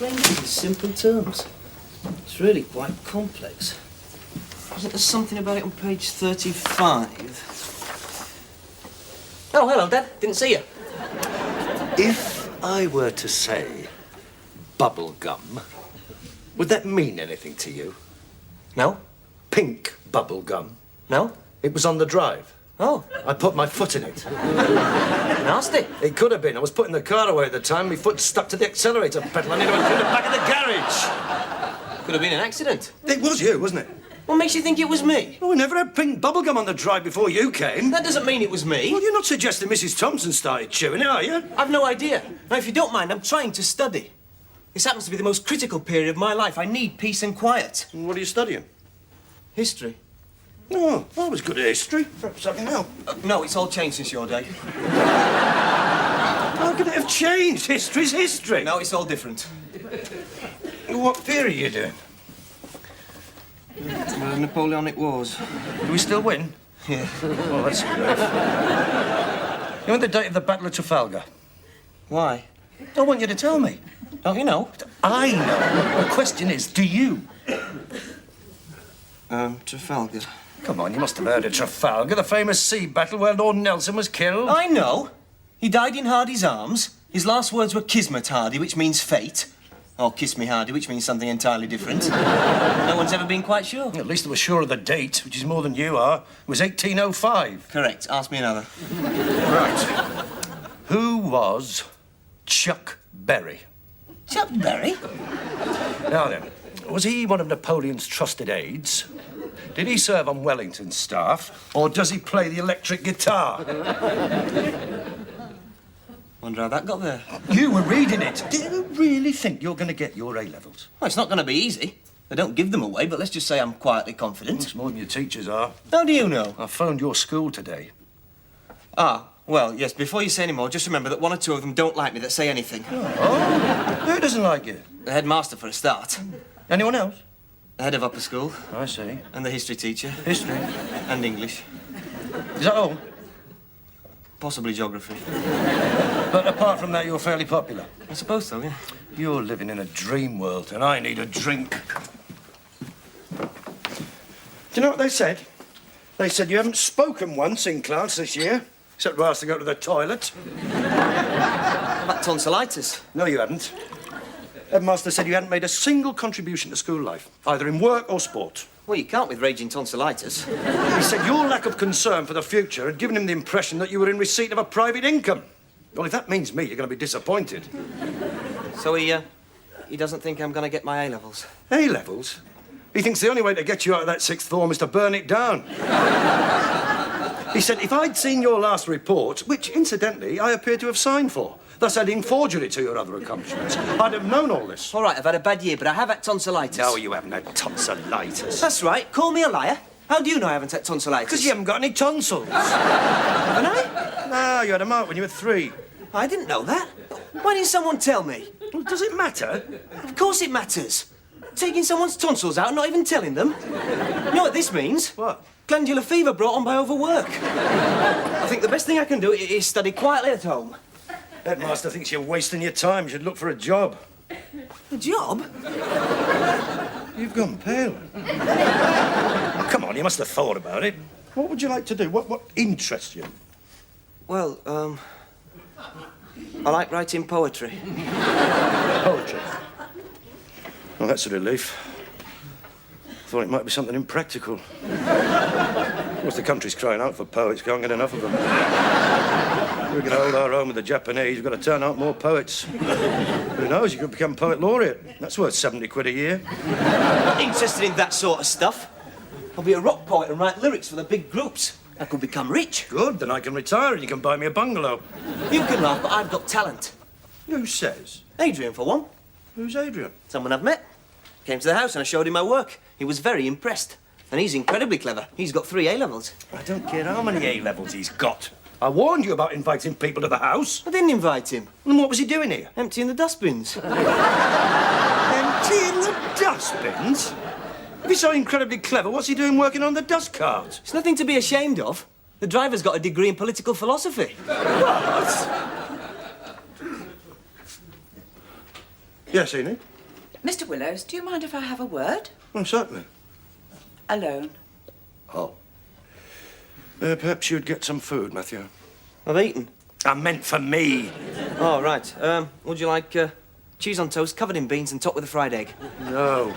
explain it in simple terms. It's really quite complex. Wasn't there something about it on page 35? Oh, hello, Dad. Didn't see you. If I were to say bubble gum, would that mean anything to you? No? Pink bubble gum. No? It was on the drive. Oh. I put my foot in it. Nasty. It could have been. I was putting the car away at the time. My foot stuck to the accelerator pedal. I nearly went through the back of the garage. Could have been an accident. It was you, wasn't it? What makes you think it was me? Oh, we never had pink bubble gum on the drive before you came. That doesn't mean it was me. Well, you're not suggesting Mrs. Thompson started chewing it, are you? I've no idea. Now, if you don't mind, I'm trying to study. This happens to be the most critical period of my life. I need peace and quiet. And what are you studying? History. Oh, I was good at history. Perhaps I can help. No, it's all changed since your day. How could it have changed? History's history. No, it's all different. What period are you doing? The Napoleonic Wars. Do we still win? Yeah. Oh, that's great. You want the date of the Battle of Trafalgar? Why? I want you to tell me. Don't you know? I know. The question is, do you? Trafalgar. Come on, you must have heard of Trafalgar, the famous sea battle where Lord Nelson was killed. I know. He died in Hardy's arms. His last words were Kismet Hardy, which means fate. Or Kiss Me Hardy, which means something entirely different. No one's ever been quite sure. At least they were sure of the date, which is more than you are. It was 1805. Correct. Ask me another. Right. Who was Chuck Berry? Chuck Berry? Now then, was he one of Napoleon's trusted aides? Did he serve on Wellington's staff? Or does he play the electric guitar? Wonder how that got there. You were reading it. Do you really think you're going to get your A-levels? Well, it's not going to be easy. They don't give them away, but let's just say I'm quietly confident. It's more than your teachers are. How do you know? I phoned your school today. Ah, well, yes, before you say any more, just remember that one or two of them don't like me that say anything. Oh? Who doesn't like you? The headmaster, for a start. Anyone else? The head of upper school. I see. And the history teacher. History? And English. Is that all? Possibly geography. But apart from that, you're fairly popular. I suppose so, yeah. You're living in a dream world, and I need a drink. Do you know what they said? They said you haven't spoken once in class this year, except for us to go to the toilet. About tonsillitis. No, you haven't. Headmaster said you hadn't made a single contribution to school life, either in work or sport. Well, you can't with raging tonsillitis. He said your lack of concern for the future had given him the impression that you were in receipt of a private income. Well, if that means me, you're going to be disappointed. So he doesn't think I'm going to get my A-levels? A-levels? He thinks the only way to get you out of that sixth form is to burn it down. He said if I'd seen your last report, which, incidentally, I appear to have signed for, thus adding forgery to your other accomplishments, I'd have known all this. All right, I've had a bad year, but I have had tonsillitis. No, you haven't had tonsillitis. That's right. Call me a liar. How do you know I haven't had tonsillitis? Because you haven't got any tonsils. Haven't I? No, you had them out when you were 3. I didn't know that. Why didn't someone tell me? Well, does it matter? Of course it matters. Taking someone's tonsils out and not even telling them. You know what this means? What? Glandular fever brought on by overwork. I think the best thing I can do is study quietly at home. Headmaster thinks you're wasting your time. You should look for a job. A job? You've gone pale. Oh, come on, you must have thought about it. What would you like to do? What interests you? Well, I like writing poetry. Poetry? Well, that's a relief. Thought it might be something impractical. Of course, the country's crying out for poets. Can't get enough of them. We're going to hold our own with the Japanese. We've got to turn out more poets. Who knows? You could become poet laureate. That's worth 70 quid a year. Not interested in that sort of stuff. I'll be a rock poet and write lyrics for the big groups. I could become rich. Good, then I can retire and you can buy me a bungalow. You can laugh, but I've got talent. Who says? Adrian, for one. Who's Adrian? Someone I've met. Came to the house and I showed him my work. He was very impressed. And he's incredibly clever. He's got 3 A-levels. I don't care how many A-levels he's got. I warned you about inviting people to the house. I didn't invite him. And what was he doing here? Emptying the dustbins. Emptying the dustbins? If he's so incredibly clever, what's he doing working on the dust cart? It's nothing to be ashamed of. The driver's got a degree in political philosophy. What? Yes, Enid? Mr. Willows, do you mind if I have a word? Oh, certainly. Alone. Oh. Perhaps you'd get some food, Matthew. I've eaten. I meant for me. Oh, right. Would you like cheese on toast, covered in beans and topped with a fried egg? No.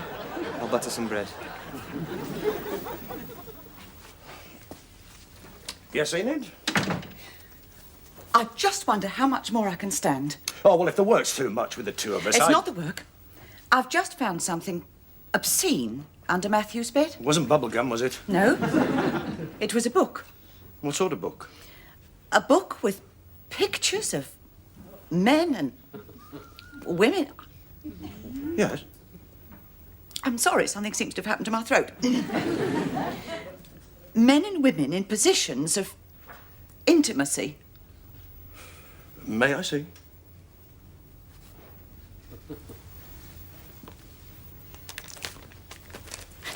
I'll butter some bread. Yes, Enid? I just wonder how much more I can stand. Oh, well, if the work's too much with the two of us, It's not the work. I've just found something obscene under Matthew's bed. It wasn't bubblegum, was it? No. It was a book. What sort of book? A book with pictures of men and women. Yes. I'm sorry, something seems to have happened to my throat. Men and women in positions of intimacy. May I see?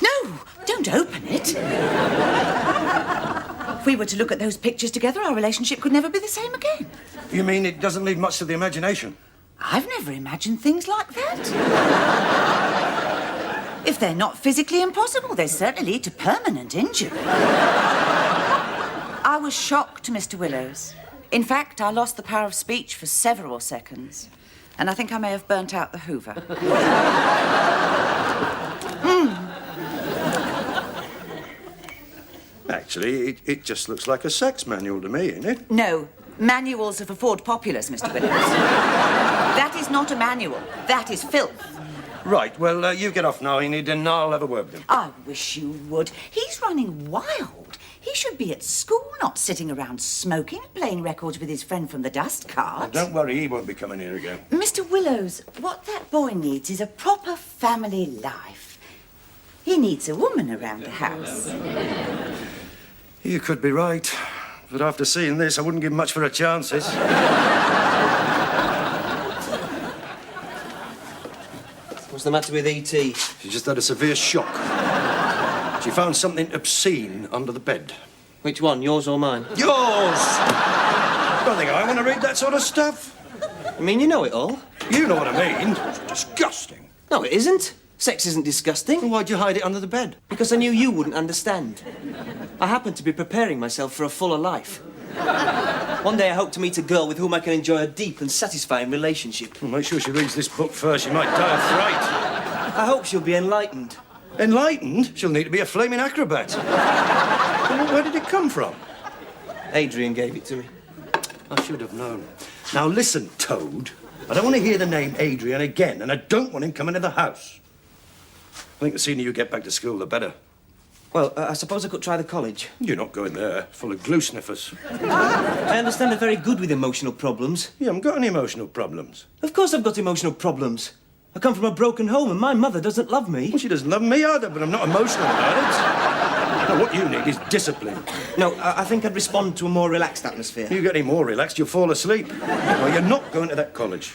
No, don't open it. If we were to look at those pictures together, our relationship could never be the same again. You mean it doesn't leave much to the imagination? I've never imagined things like that. If they're not physically impossible, they certainly lead to permanent injury. I was shocked, Mr. Willows. In fact, I lost the power of speech for several seconds. And I think I may have burnt out the Hoover. Actually, it just looks like a sex manual to me, innit? No, manuals are for Ford Populars, Mr. Willows. That is not a manual. That is filth. Right, well, you get off now, Enid, and I'll have a word with him. I wish you would. He's running wild. He should be at school, not sitting around smoking and playing records with his friend from the dust cart. Don't worry, he won't be coming here again. Mr. Willows, what that boy needs is a proper family life. He needs a woman around the house. You could be right, but after seeing this, I wouldn't give much for her chances. What's the matter with E.T.? She just had a severe shock. She found something obscene under the bed. Which one, yours or mine? Yours! Don't think I want to read that sort of stuff. I mean, you know it all. You know what I mean. It's disgusting. No, it isn't. Sex isn't disgusting. Well, why'd you hide it under the bed? Because I knew you wouldn't understand. I happened to be preparing myself for a fuller life. One day I hope to meet a girl with whom I can enjoy a deep and satisfying relationship. Well, make sure she reads this book first. She might die of fright. I hope she'll be enlightened. Enlightened? She'll need to be a flaming acrobat. Well, where did it come from? Adrian gave it to me. I should have known. Now, listen, Toad. I don't want to hear the name Adrian again, and I don't want him coming to the house. I think the sooner you get back to school, the better. Well, I suppose I could try the college. You're not going there, full of glue sniffers. I understand they're very good with emotional problems. You haven't got any emotional problems. Of course I've got emotional problems. I come from a broken home and my mother doesn't love me. Well, she doesn't love me either, but I'm not emotional about it. No, what you need is discipline. No, I think I'd respond to a more relaxed atmosphere. You get any more relaxed, you'll fall asleep. No, you're not going to that college.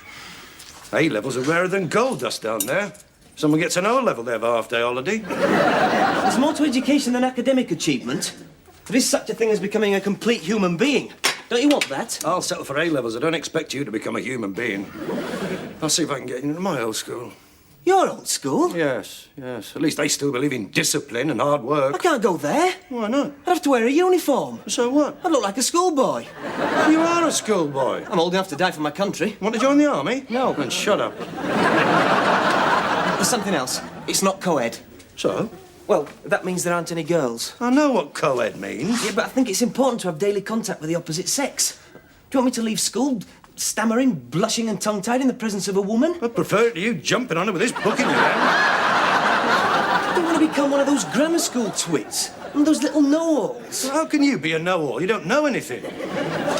A-levels are rarer than gold dust down there. Someone gets an O-level, they have a half-day holiday. There's more to education than academic achievement. There is such a thing as becoming a complete human being. Don't you want that? I'll settle for A-levels. I don't expect you to become a human being. I'll see if I can get into my old school. Your old school? Yes, yes. At least they still believe in discipline and hard I work. can't go there. Why not? I'd have to wear a uniform. So what? I'd look like a schoolboy. You are a schoolboy. I'm old enough to die for my country. Want to join the army? No. Then shut up. There's something else. It's not co-ed. So? Well, that means there aren't any girls. I know what co-ed means. Yeah, but I think it's important to have daily contact with the opposite sex. Do you want me to leave school stammering, blushing and tongue-tied in the presence of a woman? I prefer it to you jumping on her with this book in your hand. I don't want to become one of those grammar school twits. One of those little know-alls. How can you be a know-all? You don't know anything.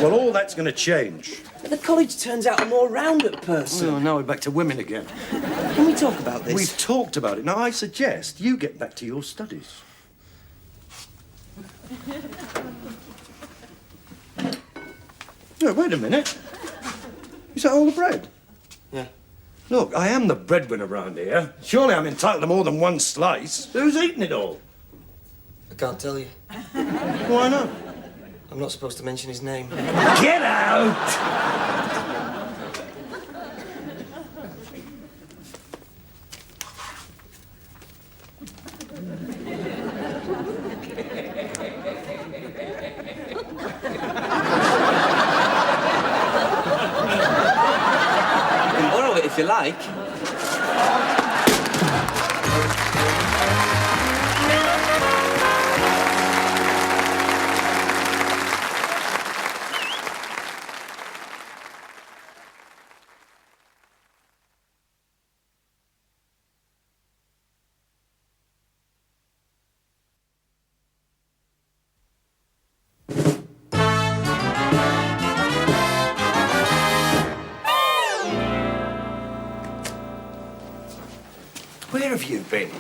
Well, all that's going to change. But the college turns out a more rounded person. Oh, now we're back to women again. Can we talk about this? We've talked about it. Now, I suggest you get back to your studies. Oh, wait a minute. Is that all the bread? Yeah. Look, I am the breadwinner around here. Surely I'm entitled to more than one slice. Who's eating it all? I can't tell you. Why not? I'm not supposed to mention his name. Get out! if you like. Where have you been?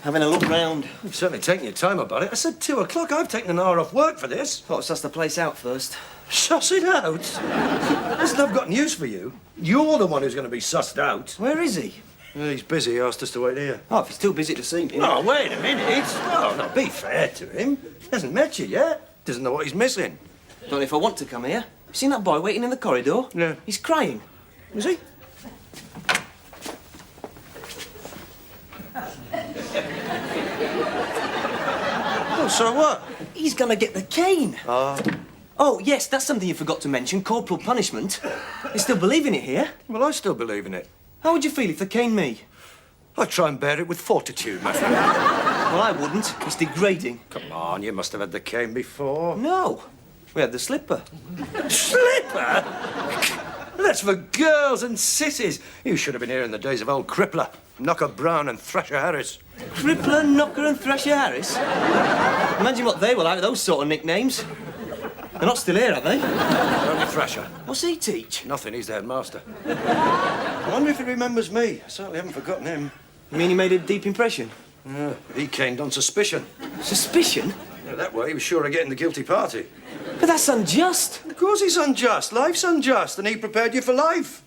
Having a look round. You've certainly taken your time about it. I said 2 o'clock. I've taken an hour off work for this. Thought I'd suss the place out first. Suss it out? Listen, I've got news for you. You're the one who's going to be sussed out. Where is he? He's busy. He asked us to wait here. Oh, if he's too busy to see me. Oh, wait a minute. Oh, no, be fair to him. He hasn't met you yet. Doesn't know what he's missing. Don't know if I want to come here. Seen that boy waiting in the corridor? Yeah. He's crying. Is he? Oh, so what? He's gonna get the cane. Oh, yes, that's something you forgot to mention. Corporal punishment. You still believe in it here? Well, I still believe in it. How would you feel if they caned me? I try and bear it with fortitude, my friend. Well, I wouldn't. It's degrading. Come on, you must have had the cane before. No. We had the slipper. Slipper? That's for girls and sissies. You should have been here in the days of old Crippler, Knocker Brown and Thrasher Harris. Crippler, Knocker and Thrasher Harris? Imagine what they were like with those sort of nicknames. They're not still here, are they? Only Thrasher. What's he teach? Nothing, he's the headmaster. I wonder if he remembers me. I certainly haven't forgotten him. You mean he made a deep impression? Yeah, he caned on suspicion. Suspicion? Yeah, that way he was sure of getting the guilty party. But that's unjust. Of course it's unjust. Life's unjust, and he prepared you for life.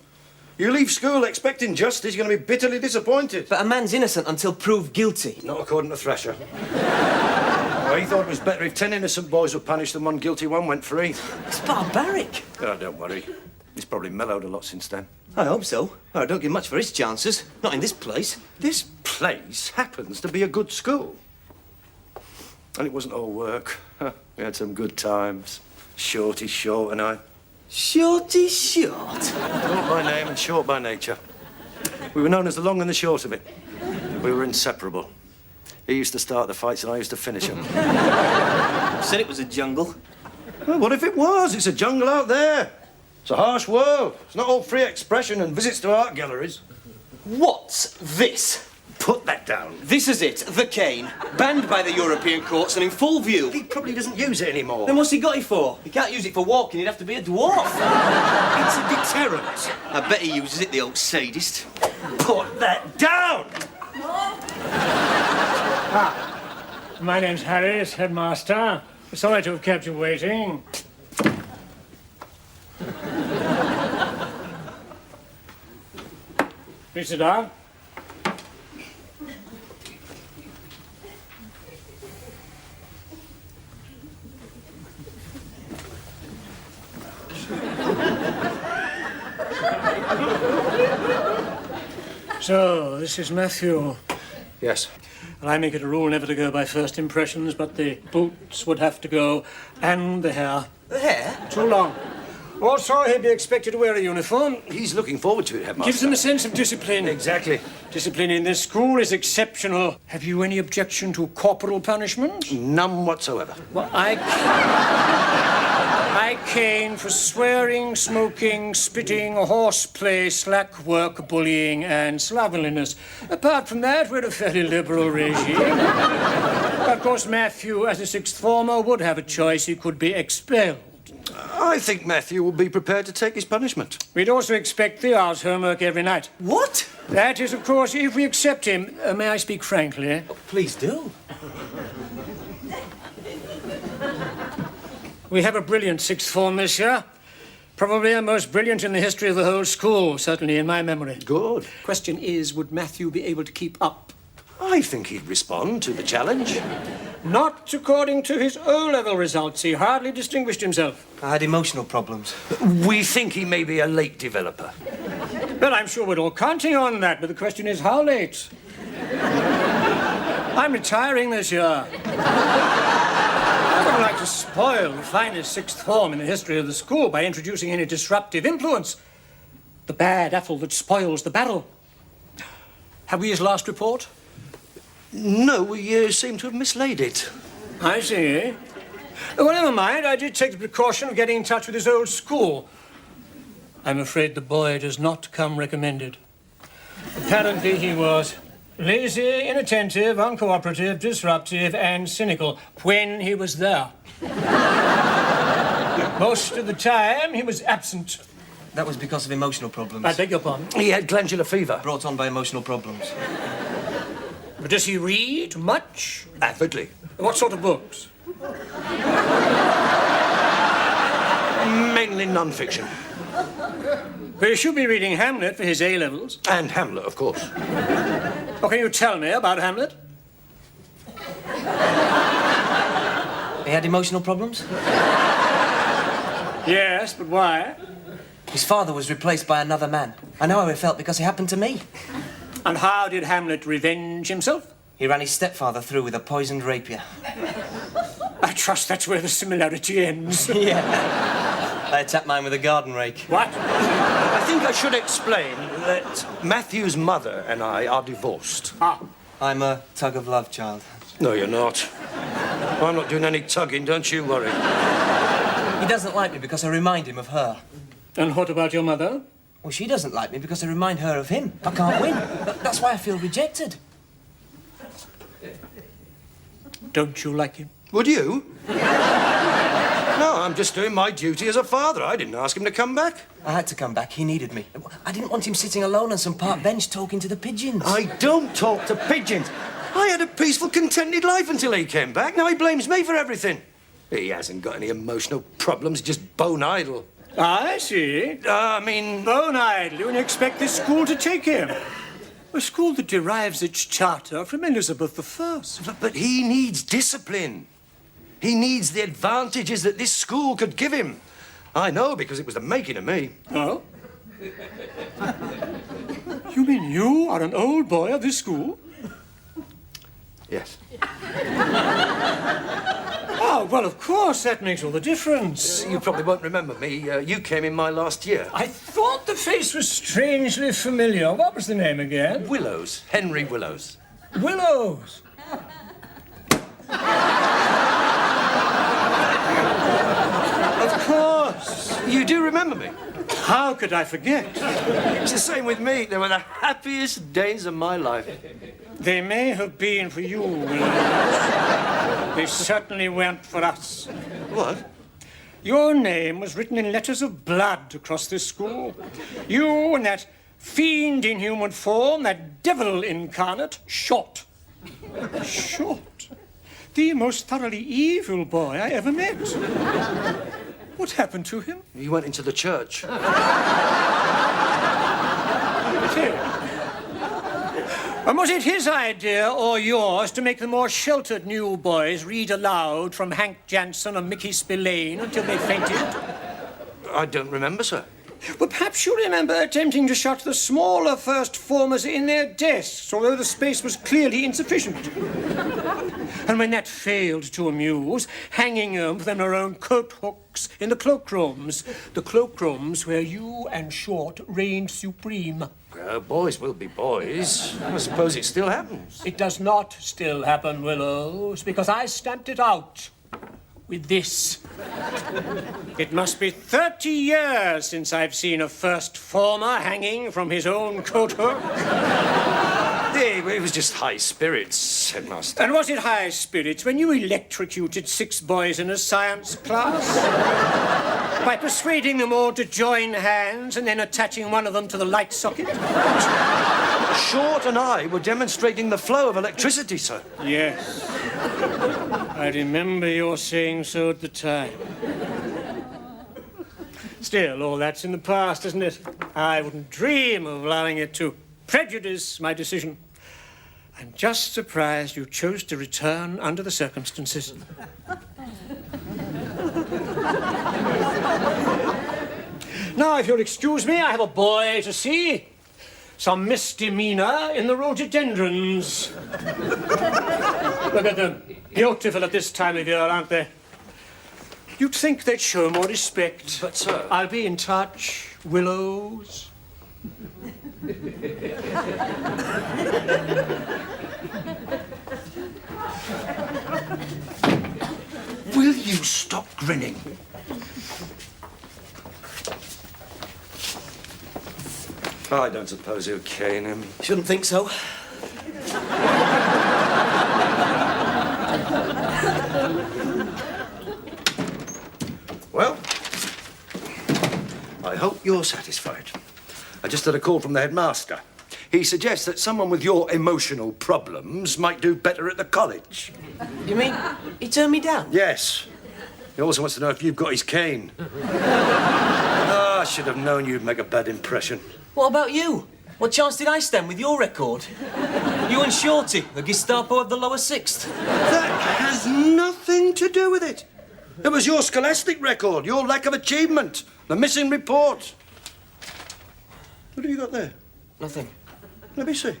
You leave school expecting justice, you're going to be bitterly disappointed. But a man's innocent until proved guilty. Not according to Thrasher. Well, he thought it was better if 10 innocent boys were punished than one guilty one went free. It's barbaric. Oh, don't worry. He's probably mellowed a lot since then. I hope so. I don't give much for his chances. Not in this place. This place happens to be a good school. And it wasn't all work. We had some good times. Shorty Short and I. Shorty Short. Short by name and short by nature. We were known as the long and the short of it. We were inseparable. He used to start the fights and I used to finish them. Said it was a jungle. Well, what if it was? It's a jungle out there. It's a harsh world. It's not all free expression and visits to art galleries. What's this? Put that down. This is it, the cane. Banned by the European courts and in full view. He probably doesn't use it anymore. Then what's he got it for? He can't use it for walking, he'd have to be a dwarf. It's a deterrent. I bet he uses it, the old sadist. Put that down! My name's Harris, headmaster. Sorry to have kept you waiting. Please sit down. So, this is Matthew. Yes. And I make it a rule never to go by first impressions, but the boots would have to go, and the hair. The hair? Too long. Also, he'd be expected to wear a uniform. He's looking forward to it, headmaster. Gives him a sense of discipline. Exactly. Discipline in this school is exceptional. Have you any objection to corporal punishment? None whatsoever. Well, I cane for swearing, smoking, spitting, horseplay, slack work, bullying, and slovenliness. Apart from that, we're a fairly liberal regime. Of course, Matthew, as a sixth former, would have a choice. He could be expelled. I think Matthew will be prepared to take his punishment. We'd also expect the arts homework every night. What? That is, of course, if we accept him. May I speak frankly? Oh, please do. We have a brilliant sixth form this year. Probably the most brilliant in the history of the whole school, certainly in my memory. Good. Question is, would Matthew be able to keep up? I think he'd respond to the challenge. Not according to his O-level results. He hardly distinguished himself. I had emotional problems. We think he may be a late developer. Well, I'm sure we're all counting on that, but the question is, how late? I'm retiring this year. I wouldn't like to spoil the finest sixth form in the history of the school by introducing any disruptive influence. The bad apple that spoils the barrel. Have we his last report? No, we seem to have mislaid it. I see. Well, never mind. I did take the precaution of getting in touch with his old school. I'm afraid the boy does not come recommended. Apparently he was lazy, inattentive, uncooperative, disruptive, and cynical when he was there. Most of the time, he was absent. That was because of emotional problems. I beg your pardon. He had glandular fever. Brought on by emotional problems. But does he read much? Avidly. What sort of books? Mainly non-fiction. Well, he should be reading Hamlet for his A-levels. And Hamlet, of course. What can you tell me about Hamlet? He had emotional problems? Yes, but why? His father was replaced by another man. I know how it felt because it happened to me. And how did Hamlet revenge himself? He ran his stepfather through with a poisoned rapier. I trust that's where the similarity ends. Yeah. I attacked mine with a garden rake. What? I think I should explain that Matthew's mother and I are divorced. Ah. I'm a tug of love child. No, you're not. I'm not doing any tugging, don't you worry. He doesn't like me because I remind him of her. And what about your mother? Well, she doesn't like me because I remind her of him. I can't win. That's why I feel rejected. Don't you like him? Would you? No, I'm just doing my duty as a father. I didn't ask him to come back. I had to come back. He needed me. I didn't want him sitting alone on some park bench talking to the pigeons. I don't talk to pigeons. I had a peaceful, contented life until he came back. Now he blames me for everything. He hasn't got any emotional problems, just bone idle. I see. Bone idle. You expect this school to take him? A school that derives its charter from Elizabeth I. But he needs discipline. He needs the advantages that this school could give him. I know, because it was the making of me. Oh? You mean you are an old boy of this school? Yes. Oh, well, of course, that makes all the difference. You probably won't remember me. You came in my last year. I thought the face was strangely familiar. What was the name again? Willows. Henry Willows. Willows. Of course. You do remember me? How could I forget? It's the same with me. They were the happiest days of my life. They may have been for you, Willows. They certainly weren't for us. What? Your name was written in letters of blood across this school. You and that fiend in human form, that devil incarnate, Short. Short. The most thoroughly evil boy I ever met. What happened to him? He went into the church. And was it his idea or yours to make the more sheltered new boys read aloud from Hank Jansen and Mickey Spillane until they fainted? I don't remember, sir. Well, perhaps you remember attempting to shut the smaller first formers in their desks, although the space was clearly insufficient. And when that failed to amuse, hanging them from their own coat hooks in the cloakrooms where you and Short reigned supreme. Boys will be boys. I suppose it still happens. It does not still happen, Willows, because I stamped it out with this. It must be 30 years since I've seen a first former hanging from his own coat hook. It was just high spirits, headmaster. And was it high spirits when you electrocuted 6 boys in a science class? By persuading them all to join hands and then attaching one of them to the light socket? Short and I were demonstrating the flow of electricity, sir. Yes. I remember your saying so at the time. Still, all that's in the past, isn't it? I wouldn't dream of allowing it to prejudice my decision. I'm just surprised you chose to return under the circumstances. Now, if you'll excuse me, I have a boy to see. Some misdemeanor in the rhododendrons. Look at them. Beautiful at this time of year, aren't they? You'd think they'd show more respect. But, sir... I'll be in touch, Willows. Will you stop grinning? I don't suppose he'll cane him. Shouldn't think so. Well, I hope you're satisfied. I just had a call from the headmaster. He suggests that someone with your emotional problems might do better at the college. You mean he turned me down? Yes. He also wants to know if you've got his cane. I should have known you'd make a bad impression. What about you? What chance did I stand with your record? You and Shorty, the Gestapo of the lower sixth. That has nothing to do with it. It was your scholastic record, your lack of achievement, the missing report. What have you got there? Nothing. Let me see.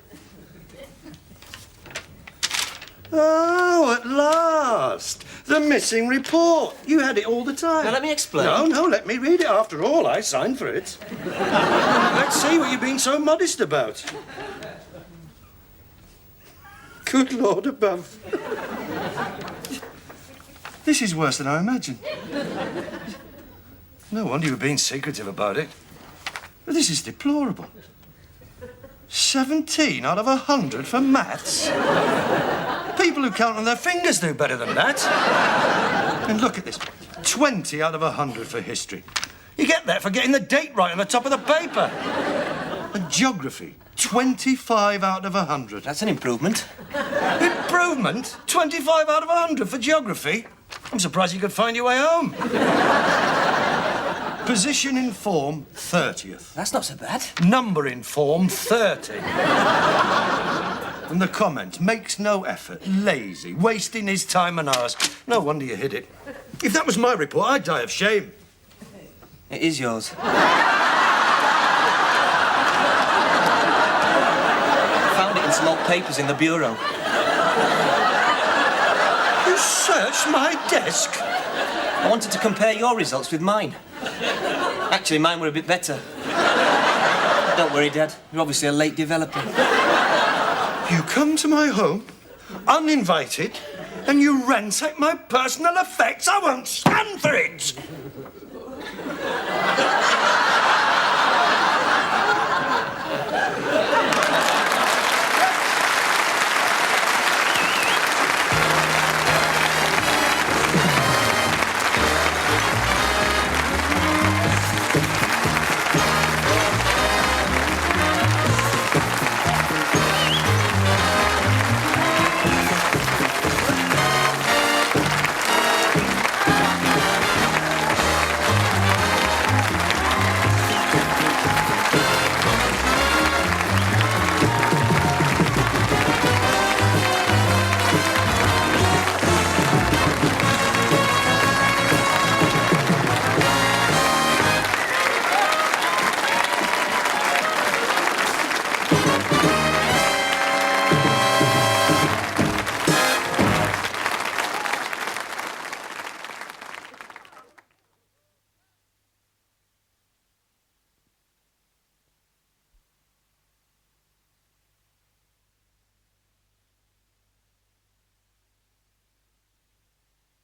Oh, at last. The missing report. You had it all the time. Now, let me explain. No, let me read it. After all, I signed for it. Let's see what you've been so modest about. Good Lord above. This is worse than I imagined. No wonder you were being secretive about it. But this is deplorable. 17 out of 100 for maths. People who count on their fingers do better than that. And look at this. 20 out of 100 for history. You get that for getting the date right on the top of the paper. And geography, 25 out of 100. That's an improvement. Improvement? 25 out of 100 for geography? I'm surprised you could find your way home. Position in form, 30th. That's not so bad. Number in form, 30. And the comment, makes no effort, lazy, wasting his time and hours. No wonder you hid it. If that was my report, I'd die of shame. It is yours. Found it in some old papers in the bureau. You searched my desk? I wanted to compare your results with mine. Actually, mine were a bit better. Don't worry, Dad. You're obviously a late developer. You come to my home, uninvited, and you ransack my personal effects. I won't stand for it!